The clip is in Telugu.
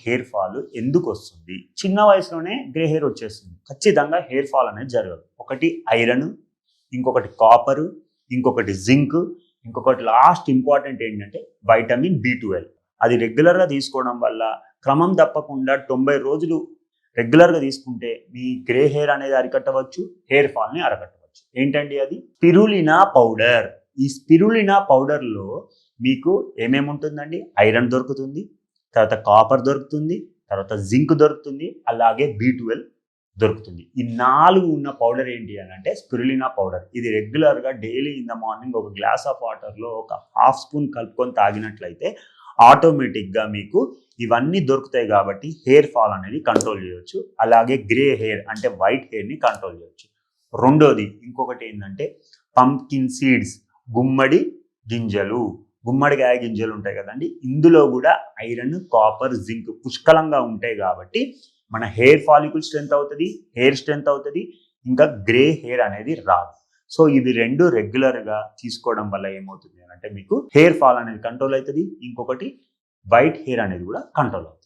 హెయిర్ ఫాల్ ఎందుకు వస్తుంది? చిన్న వయసులోనే గ్రే హెయిర్ వచ్చేస్తుంది. ఖచ్చితంగా హెయిర్ ఫాల్ అనేది జరగదు. ఒకటి ఐరన్, ఇంకొకటి కాపర్, ఇంకొకటి జింక్, ఇంకొకటి లాస్ట్ ఇంపార్టెంట్ ఏంటంటే వైటమిన్ B12. అది రెగ్యులర్గా తీసుకోవడం వల్ల క్రమం తప్పకుండా 90 రోజులు రెగ్యులర్గా తీసుకుంటే మీ గ్రే హెయిర్ అనేది అరికట్టవచ్చు, హెయిర్ ఫాల్ని అరికట్టవచ్చు. ఏంటండి అది? Spirulina powder. ఈ స్పిరులినా పౌడర్లో మీకు ఏమేమి ఉంటుందండి? ఐరన్ దొరుకుతుంది, తర్వాత కాపర్ దొరుకుతుంది, తర్వాత జింక్ దొరుకుతుంది, అలాగే B12 దొరుకుతుంది. ఈ 4 ఉన్న పౌడర్ ఏంటి అని అంటే స్పిరులినా పౌడర్. ఇది రెగ్యులర్గా డైలీ ఇన్ ద మార్నింగ్ ఒక గ్లాస్ ఆఫ్ వాటర్లో ఒక హాఫ్ స్పూన్ కలుపుకొని తాగినట్లయితే ఆటోమేటిక్గా మీకు ఇవన్నీ దొరుకుతాయి కాబట్టి హెయిర్ ఫాల్ అనేది కంట్రోల్ చేయొచ్చు. అలాగే గ్రే హెయిర్ అంటే వైట్ హెయిర్ని కంట్రోల్ చేయొచ్చు. రెండోది ఇంకొకటి ఏంటంటే పంప్కిన్ సీడ్స్, గుమ్మడి గింజలు. గుమ్మడికాయ గింజలు ఉంటాయి కదండి, ఇందులో కూడా ఐరన్, కాపర్, జింక్ పుష్కలంగా ఉంటాయి కాబట్టి మన హెయిర్ ఫాలికల్ స్ట్రెంత్ అవుతుంది, హెయిర్ స్ట్రెంత్ అవుతుంది, ఇంకా గ్రే హెయిర్ అనేది రాదు. సో ఇవి రెండు రెగ్యులర్గా తీసుకోవడం వల్ల ఏమవుతుంది అంటే మీకు హెయిర్ ఫాల్ అనేది కంట్రోల్ అవుతుంది, ఇంకొకటి వైట్ హెయిర్ అనేది కూడా కంట్రోల్ అవుతుంది.